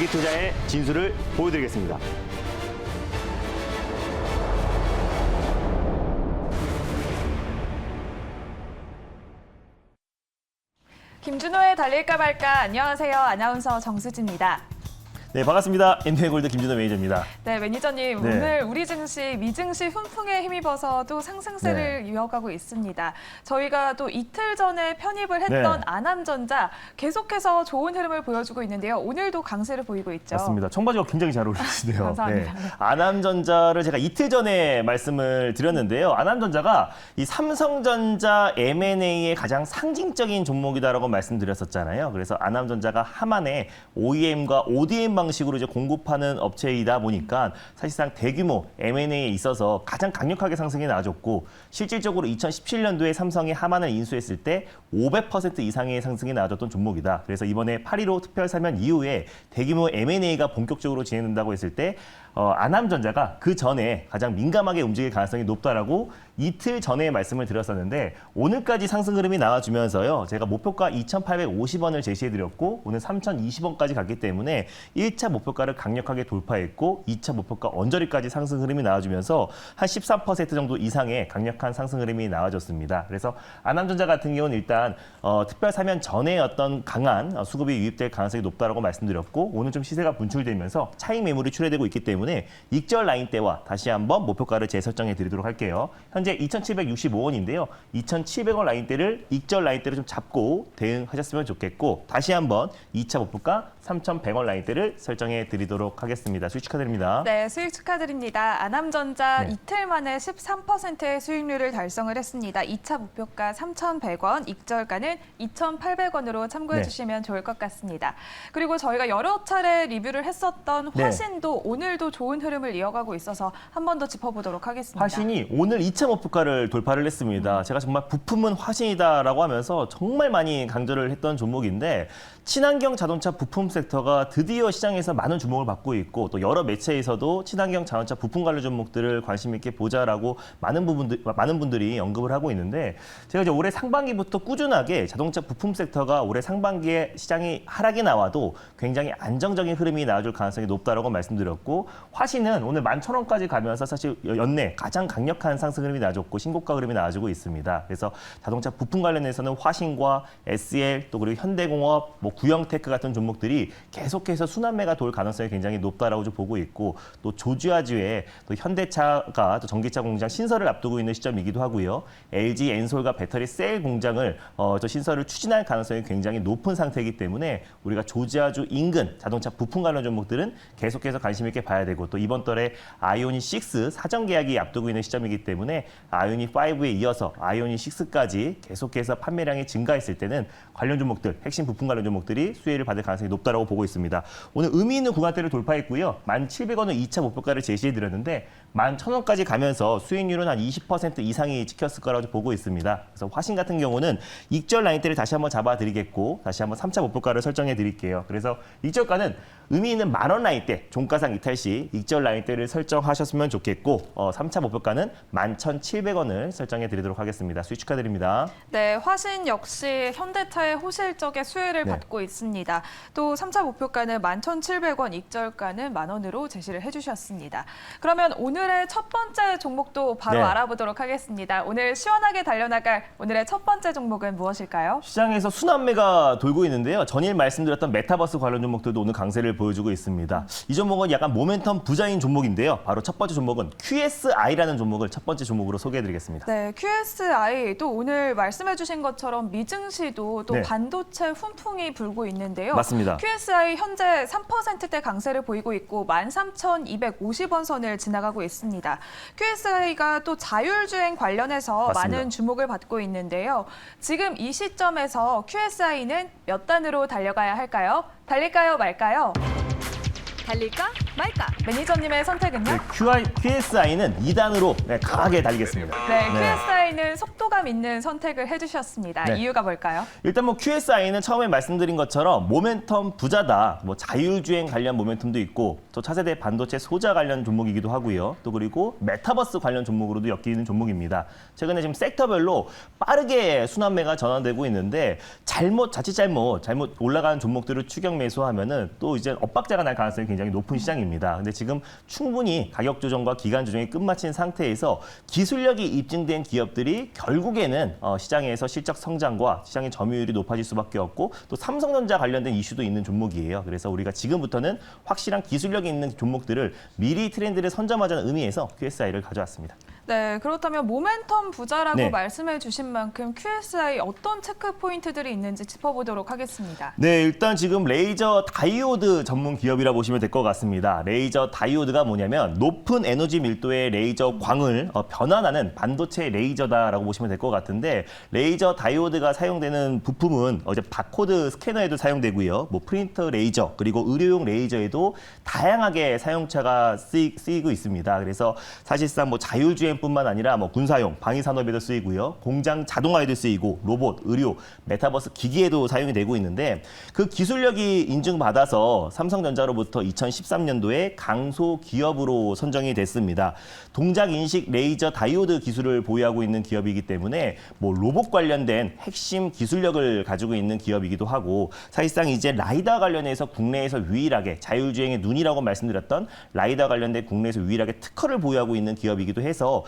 장기투자의 진수를 보여드리겠습니다. 김준호의 달릴까 말까. 안녕하세요. 아나운서 정수지입니다. 네, 반갑습니다. 엔트골드 김준호 매니저입니다. 네, 매니저님. 네. 오늘 우리 증시, 미증시 훈풍에 힘입어서도 상승세를 이어가고 있습니다. 저희가 또 이틀 전에 편입을 했던 아남전자 계속해서 좋은 흐름을 보여주고 있는데요. 오늘도 강세를 보이고 있죠. 맞습니다. 청바지가 굉장히 잘 어울리시네요. 감사합니다. 아남전자를 제가 이틀 전에 말씀을 드렸는데요. 아남전자가 이 삼성전자 M&A의 가장 상징적인 종목이다라고 말씀드렸었잖아요. 그래서 아남전자가 하만에 OEM과 ODM 방식으로 이제 공급하는 업체이다 보니까 사실상 대규모 M&A에 있어서 가장 강력하게 상승이 나와줬고 실질적으로 2017년도에 삼성이 하만을 인수했을 때 500% 이상의 상승이 나와줬던 종목이다. 그래서 이번에 8.15 특별 사면 이후에 대규모 M&A가 본격적으로 진행된다고 했을 때 아남전자가 그 전에 가장 민감하게 움직일 가능성이 높다라고 이틀 전에 말씀을 드렸었는데 오늘까지 상승 흐름이 나와주면서요. 제가 목표가 2,850원을 제시해드렸고 오늘 3,020원까지 갔기 때문에 1차 목표가를 강력하게 돌파했고 2차 목표가 언저리까지 상승 흐름이 나와주면서 한 13% 정도 이상의 강력한 상승 흐름이 나와줬습니다. 그래서 아남전자 같은 경우는 일단 특별 사면 전에 어떤 강한 수급이 유입될 가능성이 높다라고 말씀드렸고 오늘 좀 시세가 분출되면서 차익 매물이 출회되고 있기 때문에 익절 라인대와 다시 한번 목표가를 재설정해 드리도록 할게요. 현재 2,765원인데요. 2,700원 라인대를 익절 라인대를 좀 잡고 대응하셨으면 좋겠고 다시 한번 2차 목표가 3,100원 라인대를 설정해 드리도록 하겠습니다. 수익 축하드립니다. 네, 수익 축하드립니다. 아남전자 네. 이틀 만에 13%의 수익률을 달성을 했습니다. 2차 목표가 3,100원, 익절가는 2,800원으로 참고해 네. 주시면 좋을 것 같습니다. 그리고 저희가 여러 차례 리뷰를 했었던 네. 화신도 오늘도 좋은 흐름을 이어가고 있어서 한 번 더 짚어보도록 하겠습니다. 화신이 오늘 2차 목표가를 돌파를 했습니다. 제가 정말 부품은 화신이다라고 하면서 정말 많이 강조를 했던 종목인데 친환경 자동차 부품 섹터가 드디어 시장에서 많은 주목을 받고 있고 또 여러 매체에서도 친환경 자동차 부품 관련 종목들을 관심 있게 보자라고 많은 분들이 언급을 하고 있는데 제가 이제 올해 상반기부터 꾸준하게 자동차 부품 섹터가 올해 상반기에 시장이 하락이 나와도 굉장히 안정적인 흐름이 나와줄 가능성이 높다라고 말씀드렸고 화신은 오늘 11,000원까지 가면서 사실 연내 가장 강력한 상승 흐름이 나와줬고 신고가 흐름이 나와주고 있습니다. 그래서 자동차 부품 관련해서는 화신과 SL 또 그리고 현대공업, 구형테크 같은 종목들이 계속해서 순환매가 돌 가능성이 굉장히 높다라고 좀 보고 있고 또 조지아주에 또 현대차가 또 전기차 공장 신설을 앞두고 있는 시점이기도 하고요. LG 엔솔과 배터리 셀 공장을 또 신설을 추진할 가능성이 굉장히 높은 상태이기 때문에 우리가 조지아주 인근 자동차 부품 관련 종목들은 계속해서 관심 있게 봐야 되고 또 이번 달에 아이오닉 6 사전 계약이 앞두고 있는 시점이기 때문에 아이오닉 5에 이어서 아이오닉 6까지 계속해서 판매량이 증가했을 때는 관련 종목들, 핵심 부품 관련 종목들이 수혜를 받을 가능성이 높다라고 보고 있습니다. 오늘 의미 있는 구간대를 돌파했고요. 1,700원을 2차 목표가를 제시해드렸는데 11,000원까지 가면서 수익률은 한 20% 이상이 찍혔을 거라고 보고 있습니다. 그래서 화신 같은 경우는 익절 라인대를 다시 한번 잡아드리겠고 다시 한번 3차 목표가를 설정해드릴게요. 그래서 익절가는 의미 있는 10,000원 라인대, 종가상 이탈 시 익절 라인대를 설정하셨으면 좋겠고 3차 목표가는 11,700원을 설정해드리도록 하겠습니다. 수익 축하드립니다. 네, 화신 역시 현대차의 호실적의 수혜를 받고 있습니다. 또 3차 목표가는 11,700원, 익절가는 만원으로 제시를 해주셨습니다. 그러면 오늘의 첫 번째 종목도 바로 알아보도록 하겠습니다. 오늘 시원하게 달려나갈 오늘의 첫 번째 종목은 무엇일까요? 시장에서 순환매가 돌고 있는데요. 전일 말씀드렸던 메타버스 관련 종목들도 오늘 강세를 보여주고 있습니다. 이 종목은 약간 모멘텀 부자인 종목인데요. 바로 첫 번째 종목은 QSI라는 종목을 첫 번째 종목으로 소개해드리겠습니다. 네, QSI 또 오늘 말씀해주신 것처럼 미증시도 또 반도체 훈풍이 불고 있는데요. 맞습니다. QSI 현재 3%대 강세를 보이고 있고 13,250원 선을 지나가고 있습니다. QSI가 또 자율주행 관련해서 맞습니다. 많은 주목을 받고 있는데요. 지금 이 시점에서 QSI는 몇 단으로 달려가야 할까요? 달릴까요, 말까요? 달릴까 말까? 매니저님의 선택은요? QSI는 2단으로 강하게 달리겠습니다. 네, QSI는 속도감 있는 선택을 해주셨습니다. 네. 이유가 뭘까요? 일단 QSI는 처음에 말씀드린 것처럼 모멘텀 부자다. 자율주행 관련 모멘텀도 있고 또 차세대 반도체 소자 관련 종목이기도 하고요. 또 그리고 메타버스 관련 종목으로도 엮이는 종목입니다. 최근에 지금 섹터별로 빠르게 순환매가 전환되고 있는데 자칫 잘못 올라가는 종목들을 추격 매수하면은 또 이제 엇박자가 날 가능성이 굉장히 높은 시장입니다. 근데 지금 충분히 가격 조정과 기간 조정이 끝마친 상태에서 기술력이 입증된 기업들이 결국에는 시장에서 실적 성장과 시장의 점유율이 높아질 수밖에 없고 또 삼성전자 관련된 이슈도 있는 종목이에요. 그래서 우리가 지금부터는 확실한 기술력이 있는 종목들을 미리 트렌드를 선점하자는 의미에서 QSI를 가져왔습니다. 네, 그렇다면 모멘텀 부자라고 네. 말씀해 주신 만큼 QSI 어떤 체크 포인트들이 있는지 짚어보도록 하겠습니다. 네, 일단 지금 레이저 다이오드 전문 기업이라 보시면 될 것 같습니다. 레이저 다이오드가 뭐냐면 높은 에너지 밀도의 레이저 광을 변환하는 반도체 레이저다라고 보시면 될 것 같은데 레이저 다이오드가 사용되는 부품은 어제 바코드 스캐너에도 사용되고요. 뭐 프린터 레이저 그리고 의료용 레이저에도 다양하게 사용차가 쓰이고 있습니다. 그래서 사실상 뭐 자율주행뿐만 아니라 뭐 군사용, 방위산업에도 쓰이고요. 공장 자동화에도 쓰이고 로봇, 의료, 메타버스 기기에도 사용이 되고 있는데 그 기술력이 인증받아서 삼성전자로부터 2013년도에 강소 기업으로 선정이 됐습니다. 동작 인식 레이저 다이오드 기술을 보유하고 있는 기업이기 때문에 뭐 로봇 관련된 핵심 기술력을 가지고 있는 기업이기도 하고 사실상 이제 라이다 관련해서 국내에서 유일하게 자율주행의 눈이라고 말씀드렸던 라이다 관련된 국내에서 유일하게 특허를 보유하고 있는 기업이기도 해서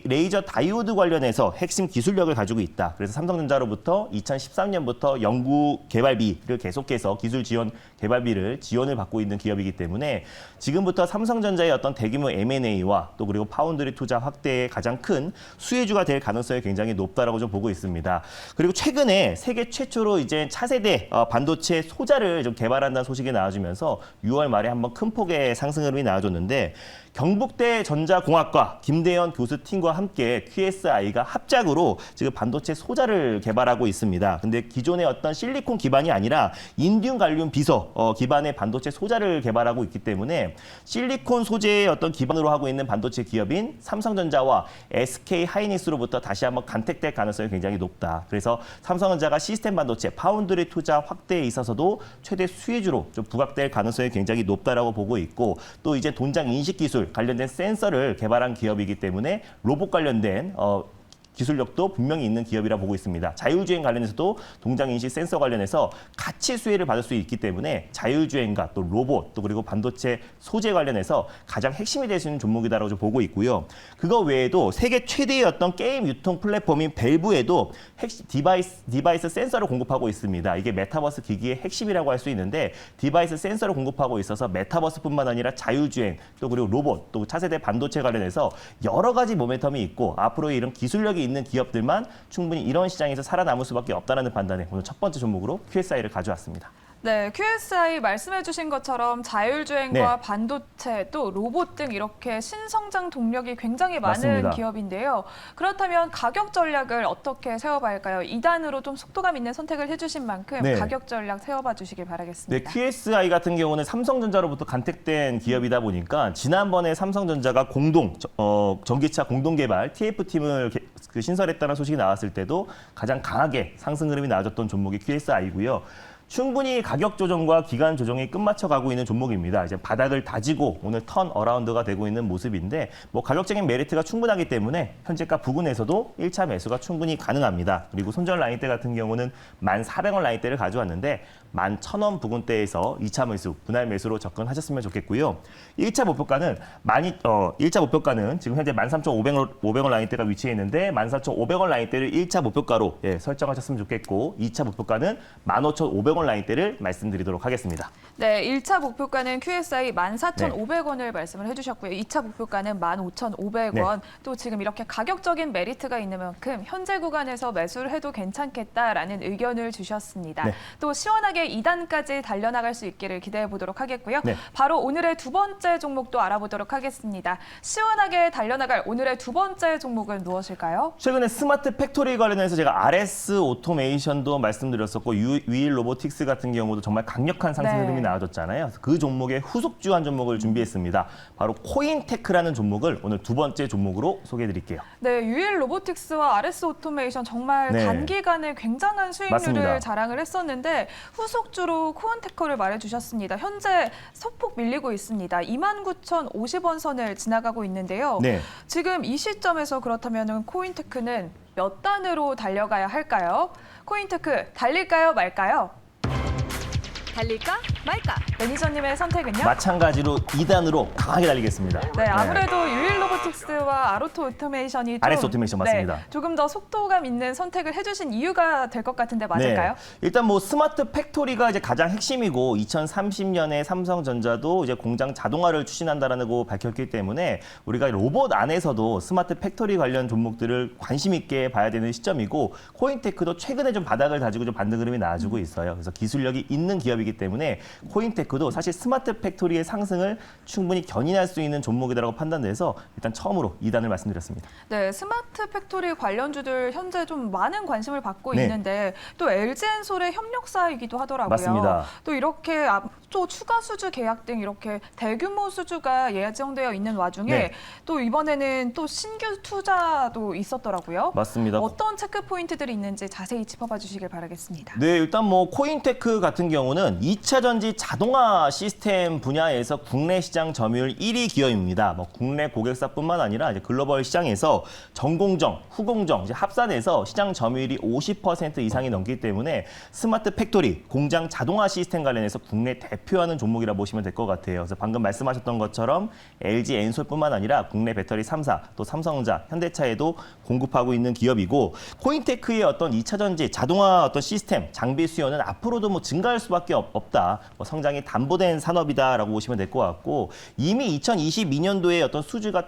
레이저 다이오드 관련해서 핵심 기술력을 가지고 있다. 그래서 삼성전자로부터 2013년부터 연구 개발비를 계속해서 기술 지원 개발비를 지원을 받고 있는 기업이기 때문에 지금부터 삼성전자의 어떤 대규모 M&A와 또 그리고 파운드리 투자 확대의 가장 큰 수혜주가 될 가능성이 굉장히 높다라고 좀 보고 있습니다. 그리고 최근에 세계 최초로 이제 차세대 반도체 소자를 좀 개발한다는 소식이 나와주면서 6월 말에 한번 큰 폭의 상승 흐름이 나와줬는데 경북대 전자공학과 김대현 교수 팀과 함께 QSI가 합작으로 지금 반도체 소자를 개발하고 있습니다. 근데 기존의 어떤 실리콘 기반이 아니라 인듐 갈륨 비소 기반의 반도체 소자를 개발하고 있기 때문에 실리콘 소재의 어떤 기반으로 하고 있는 반도체 기업인 삼성전자와 SK 하이닉스로부터 다시 한번 간택될 가능성이 굉장히 높다. 그래서 삼성전자가 시스템 반도체 파운드리 투자 확대에 있어서도 최대 수혜주로 좀 부각될 가능성이 굉장히 높다라고 보고 있고 또 이제 동작 인식 기술 관련된 센서를 개발한 기업이기 때문에 로봇 관련된 기술력도 분명히 있는 기업이라 보고 있습니다. 자율주행 관련해서도 동작인식 센서 관련해서 같이 수혜를 받을 수 있기 때문에 자율주행과 또 로봇 또 그리고 반도체 소재 관련해서 가장 핵심이 될 수 있는 종목이다라고 좀 보고 있고요. 그거 외에도 세계 최대의 어떤 게임 유통 플랫폼인 밸브에도 디바이스 센서를 공급하고 있습니다. 이게 메타버스 기기의 핵심이라고 할 수 있는데 디바이스 센서를 공급하고 있어서 메타버스뿐만 아니라 자율주행 또 그리고 로봇 또 차세대 반도체 관련해서 여러 가지 모멘텀이 있고 앞으로 이런 기술력이 있는 기업들만 충분히 이런 시장에서 살아남을 수밖에 없다는 판단에 오늘 첫 번째 종목으로 QSI를 가져왔습니다. 네, QSI 말씀해 주신 것처럼 자율주행과 네. 반도체 또 로봇 등 이렇게 신성장 동력이 굉장히 많은 맞습니다. 기업인데요. 그렇다면 가격 전략을 어떻게 세워봐야 할까요? 2단으로 좀 속도감 있는 선택을 해주신 만큼 네. 가격 전략 세워봐 주시길 네, 바라겠습니다. QSI 같은 경우는 삼성전자로부터 간택된 기업이다 보니까 지난번에 삼성전자가 전기차 공동 개발 TF팀을 신설했다는 소식이 나왔을 때도 가장 강하게 상승 흐름이 나와줬던 종목이 QSI고요. 충분히 가격 조정과 기간 조정이 끝마쳐가고 있는 종목입니다. 이제 바닥을 다지고 오늘 턴 어라운드가 되고 있는 모습인데 뭐 가격적인 메리트가 충분하기 때문에 현재가 부근에서도 1차 매수가 충분히 가능합니다. 그리고 손절 라인대 같은 경우는 1,400원 라인대를 가져왔는데 11,000원 부근대에서 2차 매수, 분할 매수로 접근하셨으면 좋겠고요. 1차 목표가는 1차 목표가는 지금 현재 13,500원 라인대가 위치해 있는데 14,500원 라인대를 1차 목표가로 설정하셨으면 좋겠고 2차 목표가는 15,500원 라인대를 말씀드리도록 하겠습니다. 네, 1차 목표가는 QSI 14,500원을 말씀을 해주셨고요. 2차 목표가는 15,500원. 또 지금 이렇게 가격적인 메리트가 있는 만큼 현재 구간에서 매수를 해도 괜찮겠다라는 의견을 주셨습니다. 네. 또 시원하게 2단까지 달려나갈 수 있기를 기대해 보도록 하겠고요. 네. 바로 오늘의 두 번째 종목도 알아보도록 하겠습니다. 시원하게 달려나갈 오늘의 두 번째 종목은 무엇일까요? 최근에 스마트 팩토리 관련해서 제가 RS 오토메이션도 말씀드렸었고 유일 로보틱스 같은 경우도 정말 강력한 상승 네. 흐름이 나와줬잖아요. 그 종목의 후속주 한 종목을 준비했습니다. 바로 코인테크라는 종목을 오늘 두 번째 종목으로 소개해드릴게요. 네, 유일 로보틱스와 RS 오토메이션 정말 네. 단기간에 굉장한 수익률을 맞습니다. 자랑을 했었는데 후속주로 코인테크를 말해주셨습니다. 현재 소폭 밀리고 있습니다. 29,050원 선을 지나가고 있는데요. 네. 지금 이 시점에서 그렇다면 코인테크는 몇 단으로 달려가야 할까요? 코인테크 달릴까요, 말까요? 달릴까 말까? 매니저님의 선택은요? 마찬가지로 2단으로 강하게 달리겠습니다. 네, 아무래도 유일로보틱스와 아로토 오토메이션이 좀, RS 오토메이션 맞습니다. 네, 조금 더 속도감 있는 선택을 해주신 이유가 될 것 같은데 맞을까요? 네. 일단 뭐 스마트 팩토리가 이제 가장 핵심이고 2030년에 삼성전자도 이제 공장 자동화를 추진한다라고 밝혔기 때문에 우리가 로봇 안에서도 스마트 팩토리 관련 종목들을 관심 있게 봐야 되는 시점이고 코인테크도 최근에 좀 바닥을 다지고 좀 반등 흐름이 나와주고 있어요. 그래서 기술력이 있는 기업이기 때문에 코인테크도 사실 스마트 팩토리의 상승을 충분히 견인할 수 있는 종목이라고 판단돼서 일단 처음으로 2단을 말씀드렸습니다. 네, 스마트 팩토리 관련주들 현재 좀 많은 관심을 받고 네. 있는데 또 LG엔솔의 협력사이기도 하더라고요. 맞습니다. 또 이렇게 앞쪽 추가 수주 계약 등 이렇게 대규모 수주가 예정되어 있는 와중에 네. 또 이번에는 또 신규 투자도 있었더라고요. 맞습니다. 어떤 체크 포인트들이 있는지 자세히 짚어봐 주시길 바라겠습니다. 네, 일단 뭐 코인테크 같은 경우는 2차 전지 자동화 시스템 분야에서 국내 시장 점유율 1위 기업입니다. 뭐 국내 고객사뿐만 아니라 이제 글로벌 시장에서 전공정, 후공정 이제 합산해서 시장 점유율이 50% 이상이 넘기 때문에 스마트 팩토리, 공장 자동화 시스템 관련해서 국내 대표하는 종목이라 보시면 될 것 같아요. 그래서 방금 말씀하셨던 것처럼 LG 엔솔뿐만 아니라 국내 배터리 3사, 또 삼성전자, 현대차에도 공급하고 있는 기업이고 코인테크의 어떤 2차 전지 자동화 어떤 시스템, 장비 수요는 앞으로도 뭐 증가할 수밖에 없다. 뭐 성장이 담보된 산업이다라고 보시면 될 것 같고 이미 2022년도에 어떤 수주가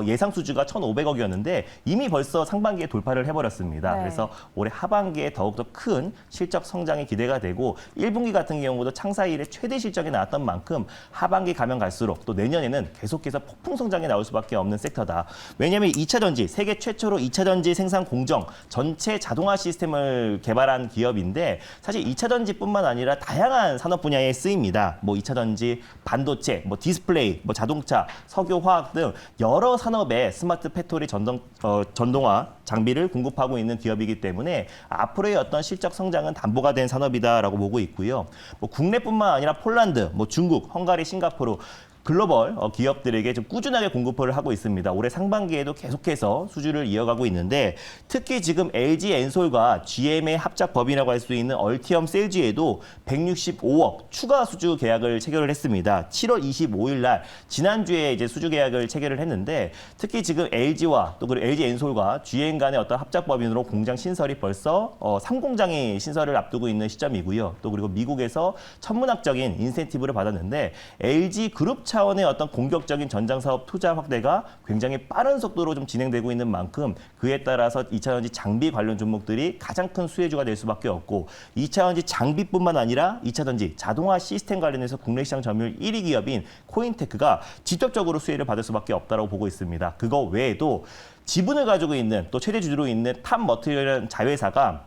예상 수주가 1,500억이었는데 이미 벌써 상반기에 돌파를 해버렸습니다. 네. 그래서 올해 하반기에 더욱더 큰 실적 성장이 기대가 되고 1분기 같은 경우도 창사 이래 최대 실적이 나왔던 만큼 하반기 가면 갈수록 또 내년에는 계속해서 폭풍 성장이 나올 수밖에 없는 섹터다. 왜냐하면 2차 전지, 세계 최초로 2차 전지 생산 공정 전체 자동화 시스템을 개발한 기업인데 사실 2차 전지뿐만 아니라 다양한 산업 분야에 쓰입니다. 뭐 2차 전지, 반도체, 뭐 디스플레이, 뭐 자동차, 석유, 화학 등 여러 산업에 스마트 팩토리 전동화 장비를 공급하고 있는 기업이기 때문에 앞으로의 어떤 실적 성장은 담보가 된 산업이다라고 보고 있고요. 뭐 국내뿐만 아니라 폴란드, 뭐 중국, 헝가리, 싱가포르 글로벌 기업들에게 좀 꾸준하게 공급을 하고 있습니다. 올해 상반기에도 계속해서 수주를 이어가고 있는데 특히 지금 LG 엔솔과 GM의 합작 법인이라고 할 수 있는 얼티엄 셀지에도 165억 추가 수주 계약을 체결을 했습니다. 7월 25일 날 지난주에 이제 수주 계약을 체결을 했는데 특히 지금 LG와 또 그리고 LG 엔솔과 GM 간의 어떤 합작 법인으로 공장 신설이 벌써 3공장이 신설을 앞두고 있는 시점이고요. 또 그리고 미국에서 천문학적인 인센티브를 받았는데 LG 그룹 차원의 어떤 공격적인 전장 사업 투자 확대가 굉장히 빠른 속도로 좀 진행되고 있는 만큼 그에 따라서 2차 전지 장비 관련 종목들이 가장 큰 수혜주가 될 수밖에 없고 2차 전지 장비뿐만 아니라 2차 전지 자동화 시스템 관련해서 국내 시장 점유율 1위 기업인 코인테크가 직접적으로 수혜를 받을 수밖에 없다고 보고 있습니다. 그거 외에도 지분을 가지고 있는 또 최대 주주로 있는 탑 머티리얼이라는 자회사가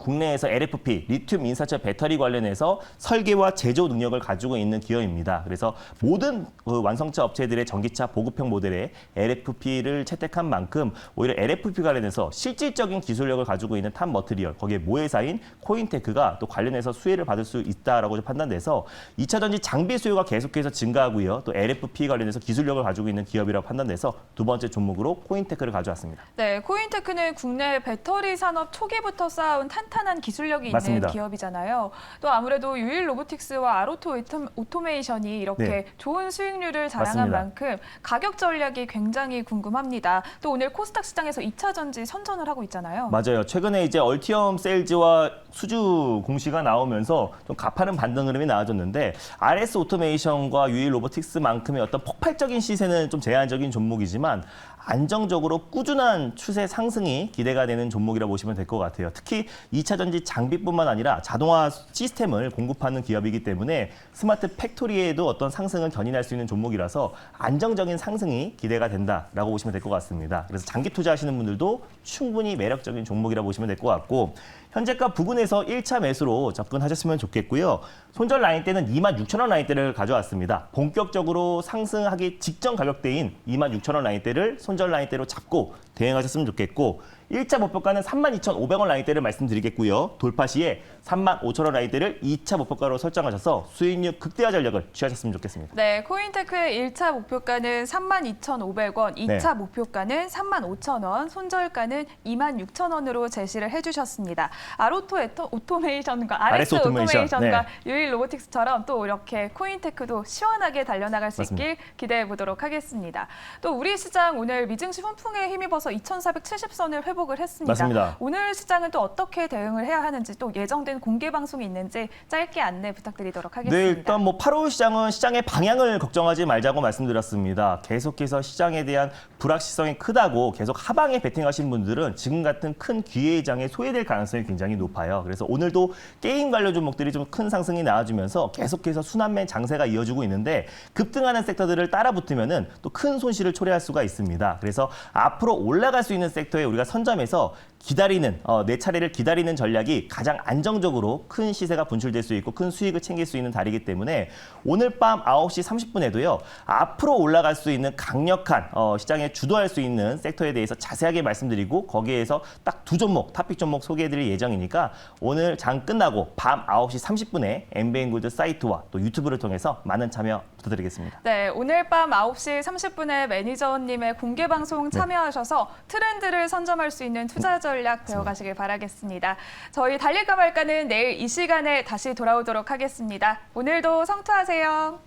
국내에서 LFP, 리튬 인산철 배터리 관련해서 설계와 제조 능력을 가지고 있는 기업입니다. 그래서 모든 완성차 업체들의 전기차 보급형 모델에 LFP를 채택한 만큼 오히려 LFP 관련해서 실질적인 기술력을 가지고 있는 탑 머티리얼, 거기에 모회사인 코인테크가 또 관련해서 수혜를 받을 수 있다라고 판단돼서 2차 전지 장비 수요가 계속해서 증가하고요. 또 LFP 관련해서 기술력을 가지고 있는 기업이라고 판단돼서 두 번째 종목으로 코인테크를 가져왔습니다. 네, 코인테크는 국내 배터리 산업 초기부터 쌓아온 탄탄한 기술력이 맞습니다. 있는 기업이잖아요. 또 아무래도 유일로보틱스와 아로토 오토메이션이 이렇게 네. 좋은 수익률을 자랑한 맞습니다. 만큼 가격 전략이 굉장히 궁금합니다. 또 오늘 코스닥 시장에서 2차 전지 선전을 하고 있잖아요. 맞아요. 최근에 이제 얼티엄 셀즈와 수주 공시가 나오면서 좀 가파른 반등 흐름이 나와줬는데 RS 오토메이션과 유일 로보틱스만큼의 어떤 폭발적인 시세는 좀 제한적인 종목이지만 안정적으로 꾸준한 추세 상승이 기대가 되는 종목이라 보시면 될 것 같아요. 특히 2차 전지 장비뿐만 아니라 자동화 시스템을 공급하는 기업이기 때문에 스마트 팩토리에도 어떤 상승을 견인할 수 있는 종목이라서 안정적인 상승이 기대가 된다라고 보시면 될 것 같습니다. 그래서 장기 투자하시는 분들도 충분히 매력적인 종목이라 보시면 될 것 같고 현재가 부근에서 1차 매수로 접근하셨으면 좋겠고요. 손절 라인대는 26,000원 라인대를 가져왔습니다. 본격적으로 상승하기 직전 가격대인 26,000원 라인대를 손절 라인대로 잡고 대응하셨으면 좋겠고 1차 목표가는 32,500원 라인대를 말씀드리겠고요. 돌파 시에 35,000원 라인대를 2차 목표가로 설정하셔서 수익률 극대화 전략을 취하셨으면 좋겠습니다. 네, 코인테크의 1차 목표가는 32,500원, 2차 목표가는 35,000원, 손절가는 26,000원으로 제시를 해주셨습니다. 아로토 오토메이션과 RS 오토메이션과 유일 로보틱스처럼 또 이렇게 코인테크도 시원하게 달려나갈 수 있길 기대해 보도록 하겠습니다. 또 우리 시장 오늘 미증시 훈풍에 힘입어서 2,470선을 회복을 했습니다. 맞습니다. 오늘 시장은 또 어떻게 대응을 해야 하는지 또 예정된 공개 방송이 있는지 짧게 안내 부탁드리도록 하겠습니다. 네, 일단 8월 시장은 시장의 방향을 걱정하지 말자고 말씀드렸습니다. 계속해서 시장에 대한 불확실성이 크다고 계속 하방에 베팅하신 분들은 지금 같은 큰 기회의 장에 소외될 가능성이 굉장히 높아요. 그래서 오늘도 게임 관련 종목들이 좀 큰 상승이 나와주면서 계속해서 순환매 장세가 이어지고 있는데 급등하는 섹터들을 따라 붙으면은 또 큰 손실을 초래할 수가 있습니다. 그래서 앞으로 올라갈 수 있는 섹터에 우리가 선점해서 기다리는 내 차례를 기다리는 전략이 가장 안정적으로 큰 시세가 분출될 수 있고 큰 수익을 챙길 수 있는 달이기 때문에 오늘 밤 9시 30분에도요. 앞으로 올라갈 수 있는 강력한 시장에 주도할 수 있는 섹터에 대해서 자세하게 말씀드리고 거기에서 딱 두 종목, 탑픽 종목 소개해드릴 예정이니까 오늘 장 끝나고 밤 9시 30분에 MBN골드 사이트와 또 유튜브를 통해서 많은 참여 부탁드리겠습니다. 네, 오늘 밤 9시 30분에 매니저님의 공개 방송 참여하셔서 트렌드를 선점할 수 있는 투자 전략 배워가시길 바라겠습니다. 저희 달릴까 말까는 내일 이 시간에 다시 돌아오도록 하겠습니다. 오늘도 성투하세요.